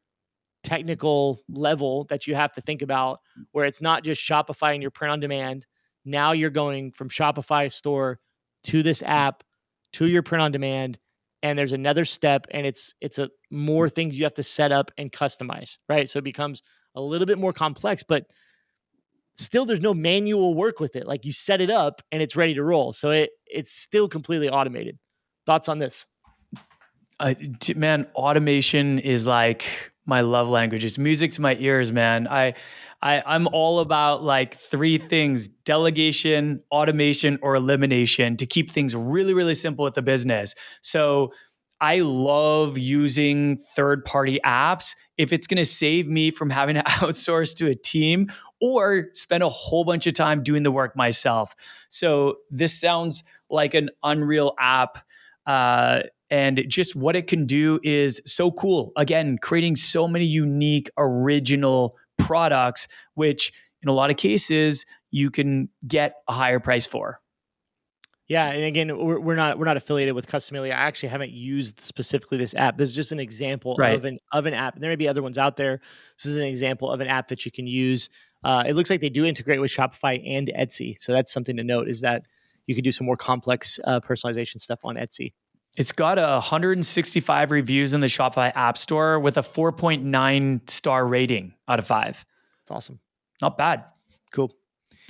technical level that you have to think about, where it's not just Shopify and your print on demand. Now you're going from Shopify store to this app to your print on demand, and there's another step, and it's a more things you have to set up and customize, right? So it becomes a little bit more complex, but still there's no manual work with it. Like, you set it up and it's ready to roll. So it's still completely automated. Thoughts on this?
Man, automation is like my love language. It's music to my ears, man. I'm all about like three things: delegation, automation, or elimination, to keep things really, really simple with the business. So I love using third-party apps if it's going to save me from having to outsource to a team or spend a whole bunch of time doing the work myself. So this sounds like an Unreal app. And just what it can do is so cool. Again, creating so many unique, original products, which in a lot of cases you can get a higher price for.
Yeah, and again, we're not affiliated with Customarily. I actually haven't used specifically this app. This is just an example
Right.
of an app. And there may be other ones out there. This is an example of an app that you can use. It looks like they do integrate with Shopify and Etsy, so that's something to note. Is that you can do some more complex personalization stuff on Etsy.
It's got 165 reviews in the Shopify App Store with a 4.9 star rating out of 5.
It's awesome.
Not bad.
Cool.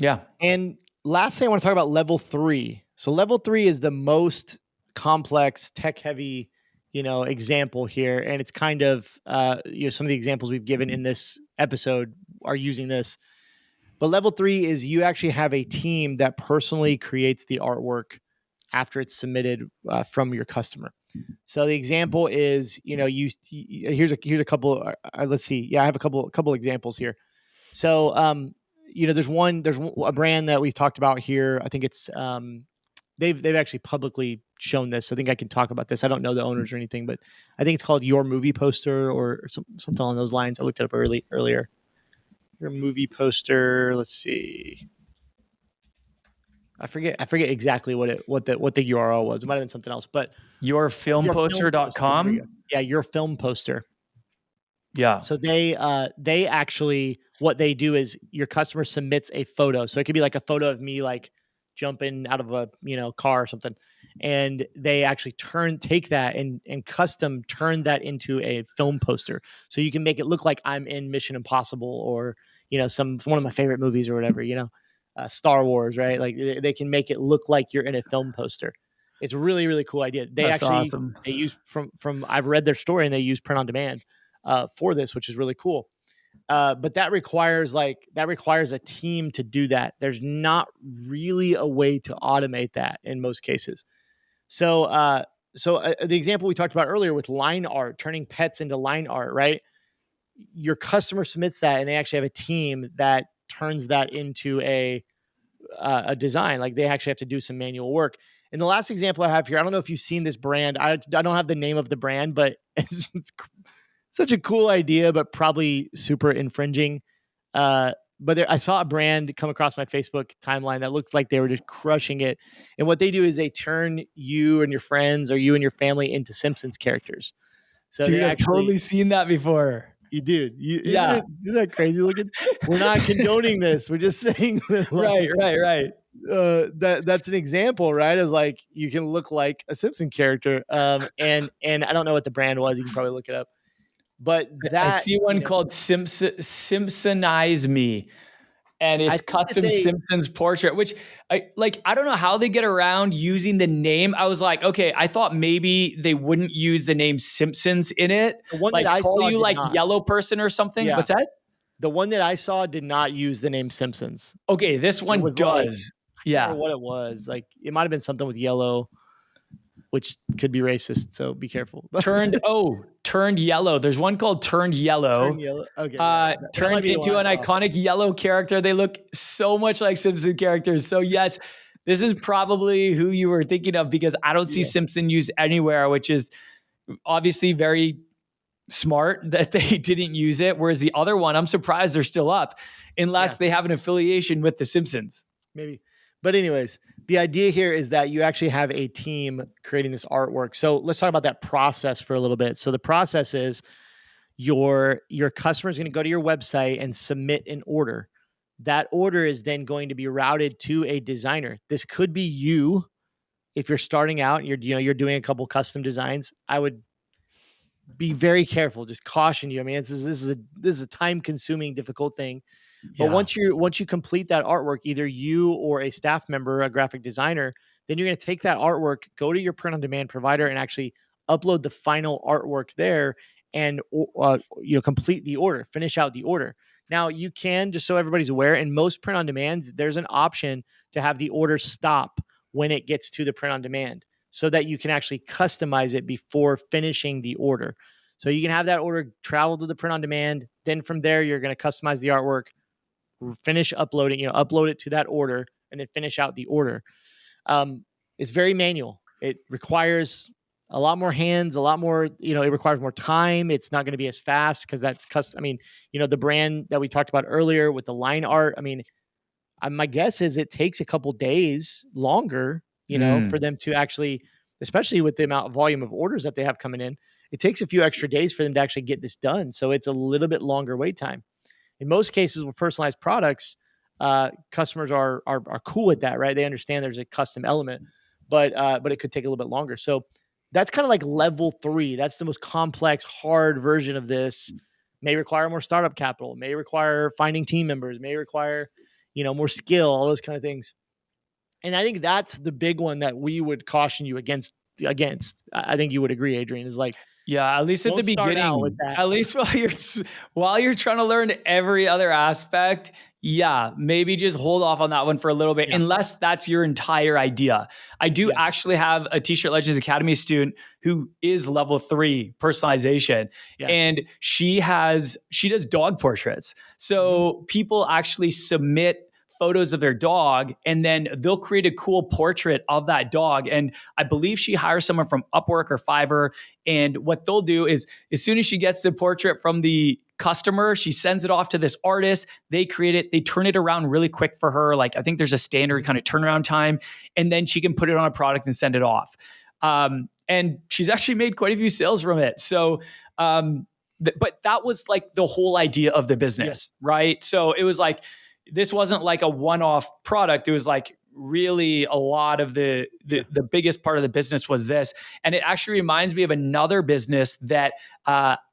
Yeah.
And lastly, I want to talk about level 3. So level 3 is the most complex, tech-heavy, example here, and it's kind of some of the examples we've given in this episode are using this. But level 3 is you actually have a team that personally creates the artwork after it's submitted from your customer. So the example is, here's a couple. Let's see. Yeah, I have a couple examples here. So, there's a brand that we've talked about here. I think it's they've actually publicly shown this. I think I can talk about this. I don't know the owners or anything, but I think it's called Your Movie Poster or something along those lines. I looked it up earlier. Your Movie Poster. Let's see. I forget exactly what the URL was. It might have been something else, but
yourfilmposter.com.
Yeah, Your Film Poster.
Yeah.
So they actually, what they do is your customer submits a photo. So it could be like a photo of me like jumping out of a car or something, and they actually take that and custom turn that into a film poster. So you can make it look like I'm in Mission Impossible or one of my favorite movies or whatever. Star Wars, right? Like they can make it look like you're in a film poster. It's a really, really cool idea. That's awesome. They use from I've read their story, and they use print on demand for this, which is really cool. But that requires a team to do that. There's not really a way to automate that in most cases. So the example we talked about earlier with line art, turning pets into line art, right? Your customer submits that, and they actually have a team that turns that into a design. Like, they actually have to do some manual work. And the last example I have here, I don't know if you've seen this brand. I don't have the name of the brand, but it's such a cool idea, but probably super infringing. But I saw a brand come across my Facebook timeline that looked like they were just crushing it. And what they do is they turn you and your friends or you and your family into Simpsons characters. So
dude, I've totally seen that before.
You do. Yeah. Isn't that crazy looking? We're not condoning this. We're just saying that,
right.
That's an example, right? Is like you can look like a Simpson character. And I don't know what the brand was. You can probably look it up. But
I see one called Simpsonize Me, and it's custom Simpsons portrait, which I don't know how they get around using the name. I was like, okay, I thought maybe they wouldn't use the name Simpsons in it.
The one
like
that I
call
saw
you like not. Yellow person or something.
Yeah.
What's that?
The one that I saw did not use the name Simpsons.
Okay, this one does.
I can't remember what it was. Like, it might have been something with yellow, which could be racist, so be careful.
Turned yellow. There's one called Turned Yellow.
Turned yellow. Okay.
Turned into an iconic yellow character. They look so much like Simpson characters. So yes, this is probably who you were thinking of, because I don't see Simpson used anywhere, which is obviously very smart that they didn't use it. Whereas the other one, I'm surprised they're still up, unless they have an affiliation with the Simpsons.
Maybe. But anyways, the idea here is that you actually have a team creating this artwork. So let's talk about that process for a little bit. So the process is your customer is going to go to your website and submit an order. That order is then going to be routed to a designer. This could be you if you're starting out. You're doing a couple custom designs. I would be very careful. Just caution you. I mean, this is a time consuming, difficult thing. But
Yeah.
once you complete that artwork, either you or a staff member, a graphic designer, then you're going to take that artwork, go to your print on demand provider, and actually upload the final artwork there, and complete the order, finish out the order. Now you can, just so everybody's aware, in most print on demands, there's an option to have the order stop when it gets to the print on demand, so that you can actually customize it before finishing the order. So you can have that order travel to the print on demand. Then from there, you're going to customize the artwork, finish uploading, upload it to that order, and then finish out the order. It's very manual. It requires a lot more hands, a lot more, it requires more time. It's not going to be as fast because that's custom. I mean, the brand that we talked about earlier with the line art, I mean, my guess is it takes a couple days longer, for them to actually, especially with the amount of volume of orders that they have coming in, it takes a few extra days for them to actually get this done. So it's a little bit longer wait time. In most cases with personalized products, customers are cool with that, right? They understand there's a custom element, but it could take a little bit longer. So that's kind of like level 3. That's the most complex, hard version of this. May require more startup capital, may require finding team members, may require, more skill, all those kind of things. And I think that's the big one that we would caution you against. I think you would agree, Adrian, is like,
Yeah, at least at the
don't start out with
beginning,
that.
at least while you're trying to learn every other aspect, yeah, maybe just hold off on that one for a little bit,
Yeah.
unless that's your entire idea. I do actually have a T-Shirt Legends Academy student who is level 3 personalization, and she does dog portraits. So people actually submit photos of their dog, and then they'll create a cool portrait of that dog. And I believe she hires someone from Upwork or Fiverr. And what they'll do is, as soon as she gets the portrait from the customer, she sends it off to this artist. They create it. They turn it around really quick for her. Like, I think there's a standard kind of turnaround time, and then she can put it on a product and send it off. And she's actually made quite a few sales from it. So, but that was like the whole idea of the business, right? So it was like, this wasn't like a one-off product. It was like really a lot of the biggest part of the business was this. And it actually reminds me of another business that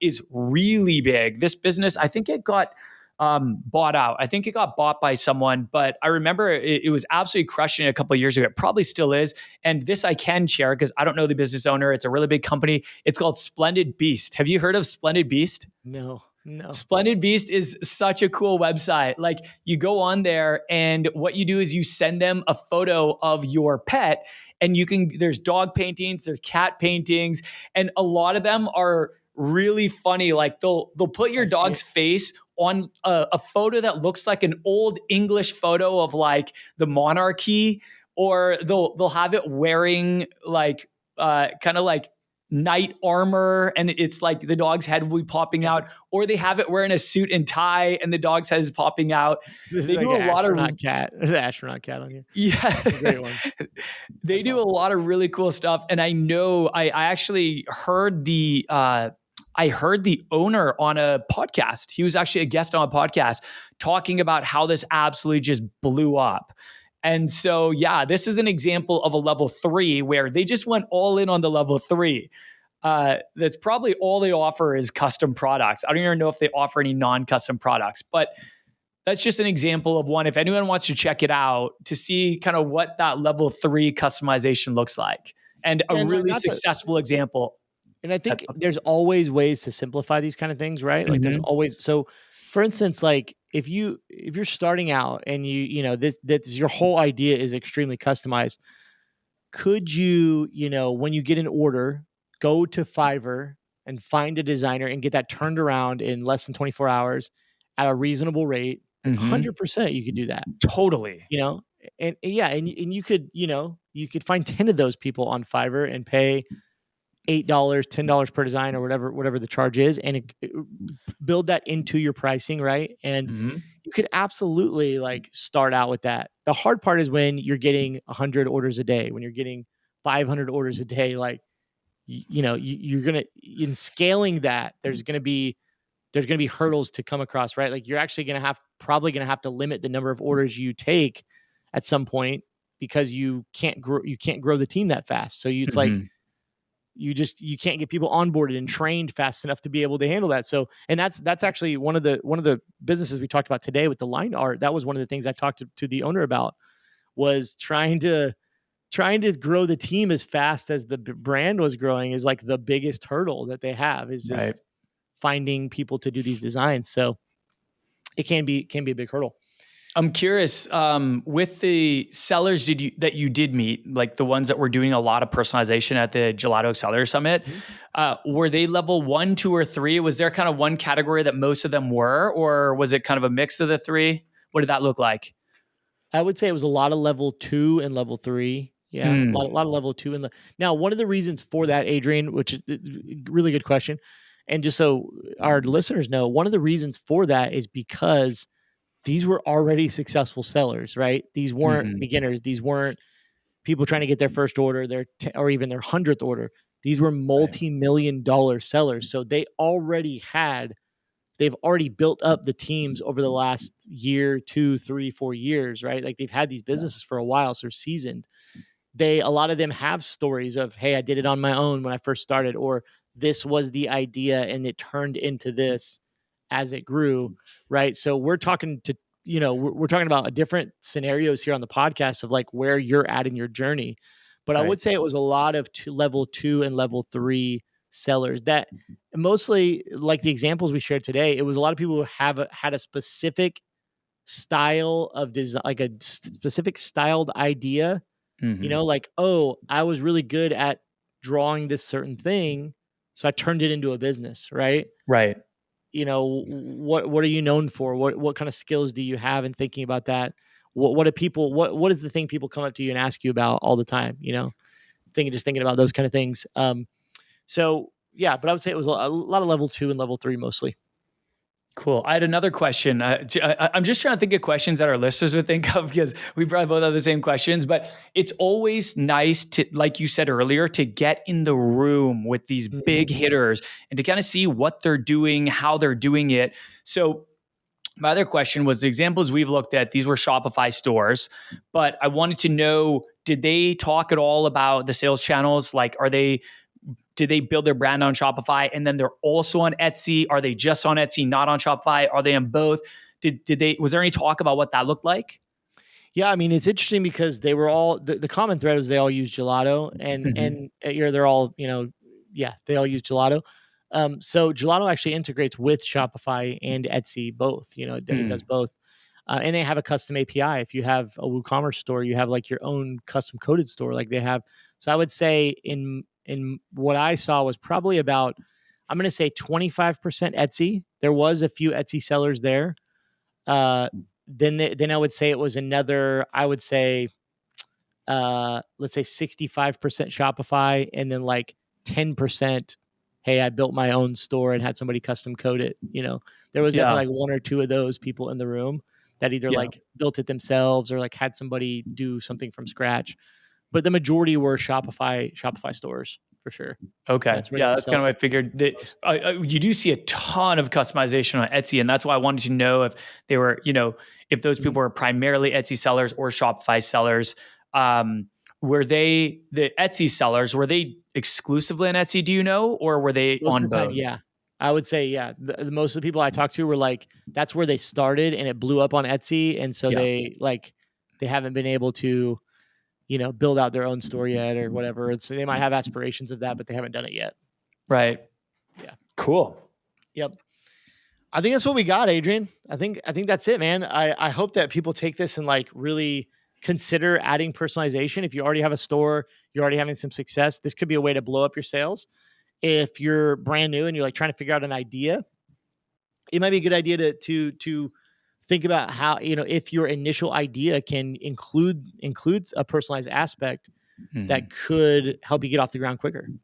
is really big. This business, I think it got bought out. I think it got bought by someone, but I remember it was absolutely crushing it a couple of years ago. It probably still is. And this I can share because I don't know the business owner. It's a really big company. It's called Splendid Beast. Have you heard of Splendid Beast?
No.
Splendid Beast is such a cool website. Like, you go on there, and what you do is you send them a photo of your pet, and there's dog paintings, there's cat paintings, and a lot of them are really funny. Like, they'll put your dog's face on a photo that looks like an old English photo of like the monarchy, or they'll have it wearing like kind of like knight armor, and it's like the dog's head will be popping out, or they have it wearing a suit and tie and the dog's head is popping out.
This
They
is like
do
an
a lot of
astronaut cat. There's an astronaut cat on here.
yeah,
That's a great one.
they do awesome. A lot of really cool stuff. And I know I actually heard the owner on a podcast. He was actually a guest on a podcast talking about how this absolutely just blew up. And so, yeah, this is an example of a level 3 where they just went all in on the level 3. That's probably all they offer is custom products. I don't even know if they offer any non-custom products, but that's just an example of one. If anyone wants to check it out to see kind of what that level 3 customization looks like, and a really successful example.
And I think there's always ways to simplify these kind of things, right? Like there's always, so for instance, like if you're starting out and this your whole idea is extremely customized, could you, when you get an order, go to Fiverr and find a designer and get that turned around in less than 24 hours at a reasonable rate? 100% you could do that.
Totally.
And you could, you could find 10 of those people on Fiverr and pay $8, $10 per design, or whatever the charge is, and build that into your pricing, right? And you could absolutely like start out with that. The hard part is when you're getting 100 orders a day, when you're getting 500 orders a day. Like, you're gonna, in scaling that, there's gonna be there's going to be hurdles to come across, right? Like you're actually probably going to have to limit the number of orders you take at some point because you can't grow the team that fast. So it's like,
Mhm.
you can't get people onboarded and trained fast enough to be able to handle that. So, and that's actually one of the businesses we talked about today with the line art. That was one of the things I talked to the owner about, was trying to grow the team as fast as the brand was growing is like the biggest hurdle that they have, is
Right.
just finding people to do these designs. So it can be a big hurdle.
I'm curious, with the sellers that you did meet, like the ones that were doing a lot of personalization at the Gelato Accelerator Summit, were they level 1, 2, or 3? Was there kind of one category that most of them were, or was it kind of a mix of the three? What did that look like?
I would say it was a lot of level 2 and level 3. Yeah,
Mm,
a lot of level 2 now one of the reasons for that, Adrian, which is really good question, and just so our listeners know, one of the reasons for that is because these were already successful sellers, right? These weren't
mhm,
beginners. These weren't people trying to get their first order, or even their 100th order. These were
right.
multi-million-dollar sellers. So they've already built up the teams over the last year, 2, 3, 4 years, right? Like they've had these
Yeah.
businesses for a while, so they're seasoned. A lot of them have stories of, hey, I did it on my own when I first started, or this was the idea and it turned into this as it grew, right? So we're talking to, we're talking about different scenarios here on the podcast of like where you're at in your journey. But I
Right.
would say it was a lot of level 2 and level 3 sellers that mostly, like the examples we shared today, it was a lot of people who had a specific style of design, like a specific styled idea,
Mhm.
like, oh, I was really good at drawing this certain thing, so I turned it into a business, right?
Right.
What are you known for? What kind of skills do you have in thinking about that? What do people what is the thing people come up to you and ask you about all the time? Thinking about those kind of things. So yeah, but I would say it was a lot of level 2 and level 3 mostly.
Cool. I had another question. I'm just trying to think of questions that our listeners would think of, because we probably both have the same questions, but it's always nice to, like you said earlier, to get in the room with these big
Mhm.
hitters and to kind of see what they're doing, how they're doing it. So my other question was, the examples we've looked at, these were Shopify stores, but I wanted to know, did they talk at all about the sales channels? Like, did they build their brand on Shopify and then they're also on Etsy? Are they just on Etsy, not on Shopify? Are they on both? Was there any talk about what that looked like?
Yeah, I mean, it's interesting because they were all the common thread was they all use Gelato, and
Mhm.
they're all, yeah, they all use Gelato. So Gelato actually integrates with Shopify and Etsy both. It does
Mm.
both, and they have a custom API. If you have a WooCommerce store, you have like your own custom coded store, like they have. So I would say in what I saw was probably about, I'm going to say 25% Etsy. There was a few Etsy sellers there. Uh, then I would say it was another, I would say, let's say 65% Shopify, and then like 10%, hey, I built my own store and had somebody custom code it. There was
Yeah.
definitely like 1 or 2 of those people in the room that either
Yeah.
like built it themselves or like had somebody do something from scratch. But the majority were Shopify stores for sure.
Okay.
That's where they
Yeah,
were
that's kind of
selling
what I figured.
most.
You do see a ton of customization on Etsy, and that's why I wanted to know if they were, if those
Mhm.
people were primarily Etsy sellers or Shopify sellers. Were they the Etsy sellers? Were they exclusively on Etsy? Do you know, or were they
Most
on
of the time,
both?
yeah. I would say, yeah. Most of the people I talked to were like, that's where they started, and it blew up on Etsy, and so
Yeah.
they haven't been able to, build out their own store yet or whatever. They might have aspirations of that, but they haven't done it yet. So
Right.
yeah,
Cool.
yep. I think that's what we got, Adrian. I think that's it, man. I hope that people take this and like really consider adding personalization. If you already have a store, you're already having some success, this could be a way to blow up your sales. If you're brand new and you're like trying to figure out an idea, it might be a good idea to think about how, if your initial idea can includes a personalized aspect that
Mhm.
could help you get off the ground quicker. Any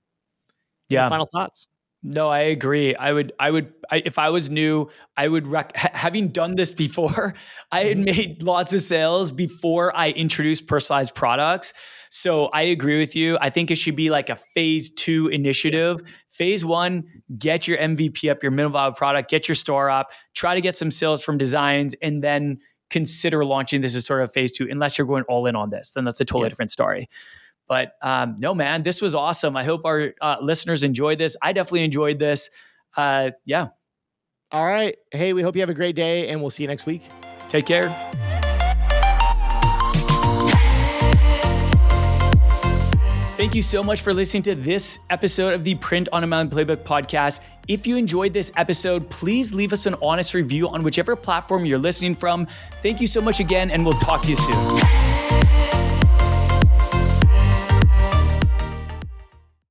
Yeah.
final thoughts?
No, I agree. If I was new, I would, having done this before, I had
Mhm.
made lots of sales before I introduced personalized products. So I agree with you. I think it should be like a phase 2
Yeah.
initiative. Phase 1, get your MVP up, your minimum viable product, get your store up, try to get some sales from designs, and then consider launching this as sort of phase 2, unless you're going all in on this. Then that's a totally
Yeah.
different story. But no, man, this was awesome. I hope our listeners enjoyed this. I definitely enjoyed this. Yeah,
All right. Hey, we hope you have a great day, and we'll see you next week.
take care. Thank you so much for listening to this episode of the Print on Demand Playbook podcast. If you enjoyed this episode, please leave us an honest review on whichever platform you're listening from. Thank you so much again, and we'll talk to you soon.